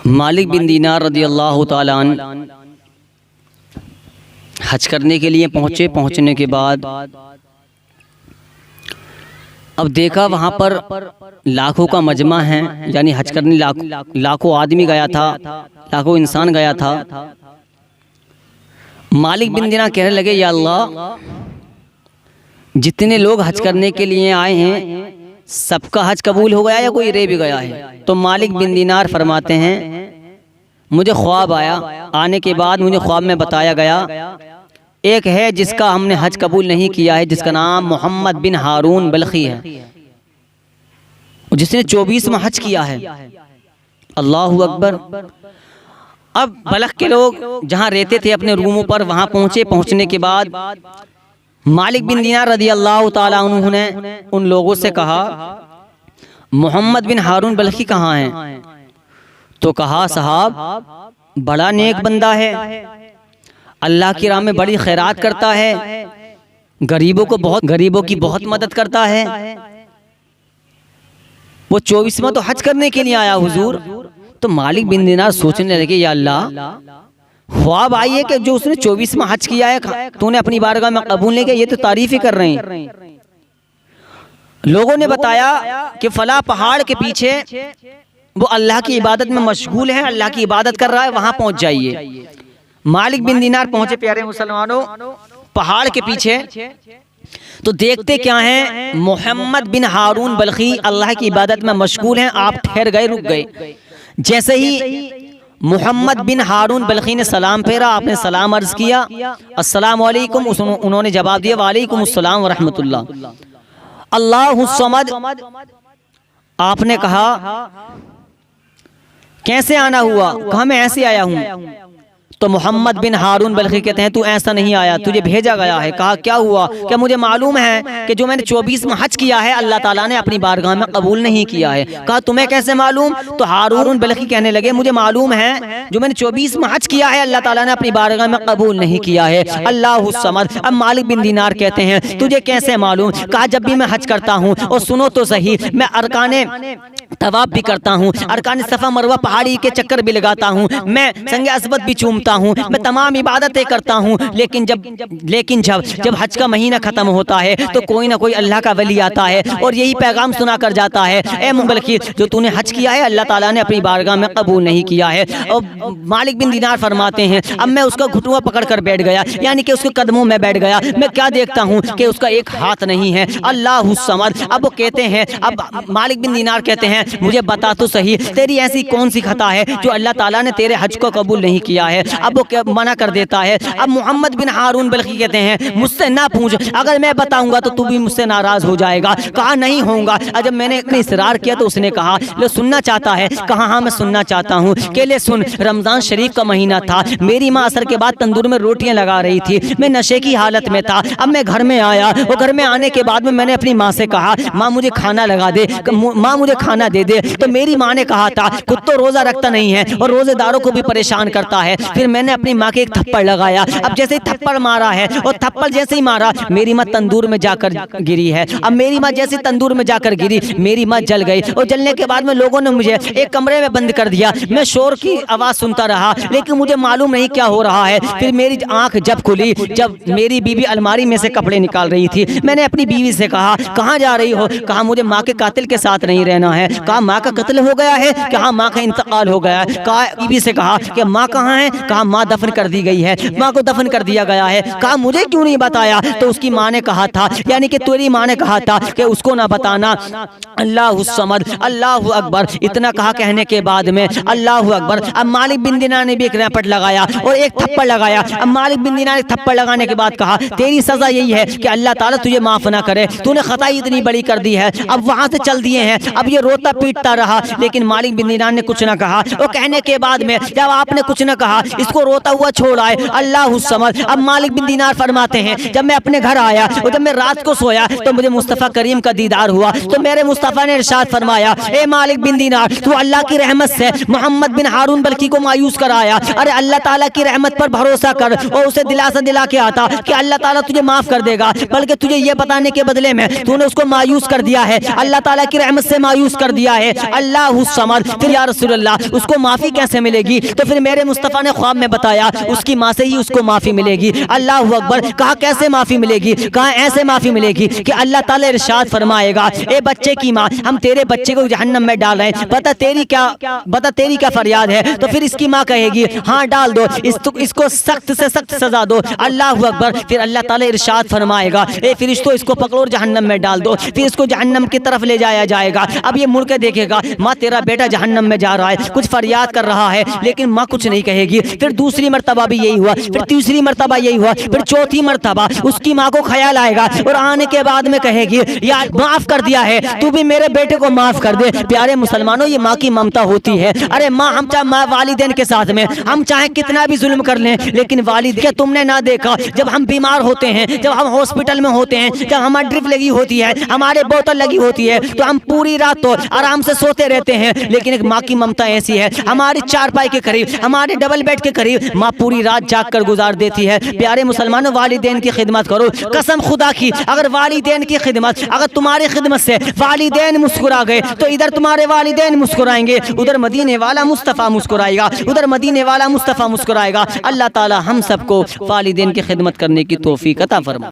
مالک بن دینار رضی اللہ تعالیٰ عنہ حج کرنے کے لیے پہنچنے کے بعد اب دیکھا وہاں پر لاکھوں کا مجمع ہے، یعنی حج کرنے لاکھوں آدمی گیا تھا، لاکھوں انسان گیا تھا۔ مالک بن دینار کہنے لگے یا اللہ، جتنے لوگ حج کرنے کے لیے آئے ہیں سب کا حج قبول ہو گیا یا کوئی رہ بھی گیا ہے؟ تو مالک بن دینار فرماتے ہیں مجھے خواب آیا، آنے کے بعد مجھے خواب میں بتایا گیا ایک ہے جس کا ہم نے حج قبول نہیں کیا ہے، جس کا نام محمد بن ہارون بلخی ہے، جس نے 24واں حج کیا ہے۔ اللہ اکبر۔ اب بلخ کے لوگ جہاں رہتے تھے اپنے روموں پر، وہاں پہنچنے کے بعد مالک بن دینار رضی اللہ تعالیٰ عنہ نے ان لوگوں سے کہا محمد بن ہارون بلخی کہاں ہیں؟ تو کہا صاحب بڑا نیک بندہ ہے، اللہ کی راہ میں بڑی خیرات کرتا ہے، غریبوں کی بہت مدد کرتا ہے، وہ 24واں تو حج کرنے کے لیے آیا حضور۔ تو مالک بن دینار سوچنے لگے یا اللہ، خواب آئی ہے کہ جو اس نے 24واں حج کیا ہے تو نے اپنی بارگاہ میں قبول نہیں کیا، یہ تو تعریف ہی کر رہے ہیں۔ لوگوں نے بتایا کہ فلاں پہاڑ کے پیچھے وہ اللہ کی عبادت میں مشغول ہے، اللہ کی عبادت کر رہا ہے، وہاں پہنچ جائیے۔ مالک بن دینار پہنچے پیارے مسلمانوں پہاڑ کے پیچھے، تو دیکھتے کیا ہیں محمد بن ہارون بلخی اللہ کی عبادت میں مشغول ہیں۔ آپ ٹھہر گئے، رک گئے۔ جیسے ہی محمد بن ہارون بلخی نے سلام پھیرا، آپ نے سلام عرض کیا السلام علیکم، انہوں نے جواب دیا وعلیکم السلام ورحمۃ اللہ۔ اللہ الصمد، آپ نے کہا کیسے آنا ہوا؟ کہا میں ایسے آیا ہوں۔ تو محمد بن ہارون بلخی کہتے ہیں تو ایسا نہیں آیا، تجھے بھیجا گیا ہے۔ کہا کیا ہوا؟ کہ مجھے معلوم ہے کہ جو میں نے 24واں حج کیا ہے اللہ تعالیٰ نے اپنی بارگاہ میں قبول نہیں کیا ہے۔ کہا تمہیں کیسے معلوم؟ تو ہارون بلخی کہنے لگے مجھے معلوم ہے جو میں نے 24واں حج کیا ہے اللہ تعالیٰ نے اپنی بارگاہ میں قبول نہیں کیا ہے۔ اللہ الصمد۔ اب مالک بن دینار کہتے ہیں تجھے کیسے معلوم؟ کہا جب بھی میں حج کرتا ہوں، اور سنو تو صحیح، میں ارکان طواف بھی کرتا ہوں، ارکان صفا مروہ پہاڑی کے چکر بھی لگاتا ہوں، میں سنگ اسود بھی چومتا ہوں، میں تمام عبادتیں کرتا ہوں، لیکن جب حج کا مہینہ ختم ہوتا ہے تو کوئی نہ کوئی اللہ کا ولی آتا ہے اور یہی پیغام سنا کر جاتا ہے اے بلخی جو تو نے حج کیا ہے اللہ تعالیٰ نے اپنی بارگاہ میں قبول نہیں کیا ہے۔ اور مالک بن دینار فرماتے ہیں اب میں اس کا گھٹوا پکڑ کر بیٹھ گیا، یعنی کہ اس کے قدموں میں بیٹھ گیا۔ میں کیا دیکھتا ہوں کہ اس کا ایک ہاتھ نہیں ہے۔ اللہ الصمد۔ اب وہ کہتے ہیں، اب مالک بن دینار کہتے ہیں مجھے بتا تو صحیح تیری ایسی کون سی خطا ہے جو اللہ تعالیٰ نے تیرے حج کو قبول نہیں کیا ہے؟ اب وہ منع کر دیتا ہے۔ اب محمد بن ہارون بلخی کہتے ہیں مجھ سے نہ پوچھ، اگر میں بتاؤں گا تو تو بھی مجھ سے ناراض ہو جائے گا۔ کہا نہیں ہوں گا۔ جب میں نے اصرار کیا تو اس نے کہا لے سننا چاہتا ہے؟ کہا ہاں میں سننا چاہتا ہوں۔ کہ لے سن، رمضان شریف کا مہینہ تھا، میری ماں عصر کے بعد تندور میں روٹیاں لگا رہی تھی، میں نشے کی حالت میں تھا۔ اب میں گھر میں آیا اور گھر میں آنے کے بعد میں نے اپنی ماں سے کہا ماں مجھے کھانا لگا دے، ماں مجھے کھانا دے دے۔ تو میری ماں نے کہا تھا خود تو روزہ رکھتا نہیں ہے اور روزے داروں کو بھی پریشان کرتا ہے۔ پھر میں نے اپنی ماں کے ایک تھپڑ لگایا، اب جیسے تھپڑ مارا ہے اور تھپڑ جیسے ہی مارا میری ماں تندور میں جا کر گری ہے۔ اب میری ماں جیسے تندور میں جا کر گری میری ماں جل گئی، اور جلنے کے بعد میں لوگوں نے مجھے ایک کمرے میں بند کر دیا۔ میں شور کی آواز سنتا رہا لیکن مجھے معلوم نہیں کیا ہو رہا ہے۔ پھر میری آنکھ جب کھلی، جب میری بیوی الماری میں سے کپڑے نکال رہی تھی، میں نے اپنی بیوی سے کہا کہاں جا رہی ہو؟ کہا مجھے ماں کے قاتل کے ساتھ نہیں رہنا ہے۔ کہا ماں کا قتل ہو گیا ہے؟ کہا ماں کا انتقال ہو گیا ہے۔ کہا بیوی سے کہا کہ ماں کہاں ہے؟ کہا ماں دفن کر دی گئی ہے، ماں کو دفن کر دیا گیا ہے۔ کہا مجھے کیوں نہیں بتایا؟ تو اس کی ماں نے کہا تھا، یعنی کہ تیری ماں نے کہا تھا کہ اس کو نہ بتانا۔ اللہ الصمد۔ اللہ اکبر۔ اتنا کہا کہنے کے بعد میں اللہ اکبر۔ اب مالک بن دینار نے بھی ایک ریپٹ لگایا اور ایک تھپڑ لگایا۔ اب مالک بن دینار نے تھپڑ لگانے کے بعد کہا تیری سزا یہی ہے کہ اللہ تعالیٰ تجھے معاف نہ کرے، تو نے خطائی اتنی بڑی کر دی ہے۔ اب وہاں سے چل دیے ہیں۔ اب یہ روتا پیٹتا رہا لیکن مالک بن دینار نے کچھ نہ کہا۔ اور کہنے کے بعد میں جب آپ نے کچھ نہ کہا اس کو روتا ہوا چھوڑ آئے۔ اللہ الصمد۔ اب مالک بن دینار فرماتے ہیں جب میں اپنے گھر آیا اور جب میں رات کو سویا تو مجھے مصطفیٰ کریم کا دیدار ہوا، تو میرے مصطفیٰ نے ارشاد فرمایا اے مالک بن دینار تو اللہ کی رحمت سے محمد بن ہارون بلخی کو مایوس کرایا، ارے اللہ تعالیٰ کی رحمت پر بھروسہ کر اور اسے دلاسا دلا کے آتا کہ اللہ تعالیٰ تجھے معاف کر دے گا، بلکہ تجھے یہ بتانے کے بدلے میں تو نے اس کو مایوس کر دیا ہے، اللہ تعالیٰ کی رحمت سے مایوس کر دیا ہے۔ اللہ الصمد۔ پھر یا رسول اللہ اس کو معافی کیسے ملے گی؟ تو پھر میرے مصطفیٰ نے خواب میں بتایا اس کی ماں سے ہی اس کو معافی ملے گی۔ اللہ اکبر۔ کہا کیسے معافی ملے گی؟ کہا ایسے معافی ملے گی کہ اللہ تعالیٰ ارشاد فرمائے گا اے بچے کی ماں ہم تیرے بچے کو جہنم میں ڈال رہے ہیں، بتا تیری کیا فریاد ہے؟ تو پھر اس کی ماں کہے گی ہاں ڈال دو، اس کو سخت سے سخت سزا دو۔ اللہ اکبر۔ پھر اللہ تعالیٰ ارشاد فرمائے گا اے فرشتوں اس کو پکڑو اور جہنم میں ڈال دو، پھر اس کو جہنم کی طرف لے جایا جائے گا۔ اب یہ مڑ کے دیکھے گا ماں تیرا بیٹا جہنم میں جا رہا ہے، کچھ فریاد کر رہا ہے لیکن ماں کچھ نہیں کہے گی۔ پھر دوسری مرتبہ بھی یہی ہوا، پھر تیسری مرتبہ یہی ہوا، پھر چوتھی مرتبہ اس کی ماں کو خیال آئے گا اور آنے کے بعد میں کہے گی یا معاف کر دیا ہے تو بھی میرے بیٹے کو معاف کر دے۔ پیارے مسلمانوں یہ ماں کی ممتا ہوتی ہے۔ ارے ماں ہم چاہے والدین کے ساتھ میں ہم چاہے کتنا بھی ظلم کر لیں لیکن والد کیا تم نے نہ دیکھا جب ہم بیمار ہوتے ہیں، جب ہم ہاسپٹل میں ہوتے ہیں، جب ہماری ڈرپ لگی ہوتی ہے، ہمارے بوتل لگی ہوتی ہے تو ہم پوری رات تو آرام سے سوتے رہتے ہیں، لیکن ایک ماں کی ممتا ایسی ہے ہماری چارپائی کے قریب، ہمارے ڈبل بیڈ کے قریب ماں پوری رات جاگ کر گزار دیتی ہے۔ پیارے مسلمانوں والدین کی خدمت کرو، قسم خدا کی اگر والدین کی خدمت، اگر تمہاری خدمت سے والدین مسکرا گئے تو ادھر تمہارے والدین مسکرائیں گے، ادھر مدینے والا مصطفیٰ مسکرائے گا، ادھر مدینے والا مصطفیٰ مسکرائے گا۔ اللہ تعالی ہم سب کو والدین کی خدمت کرنے کی توفیق عطا فرمائے۔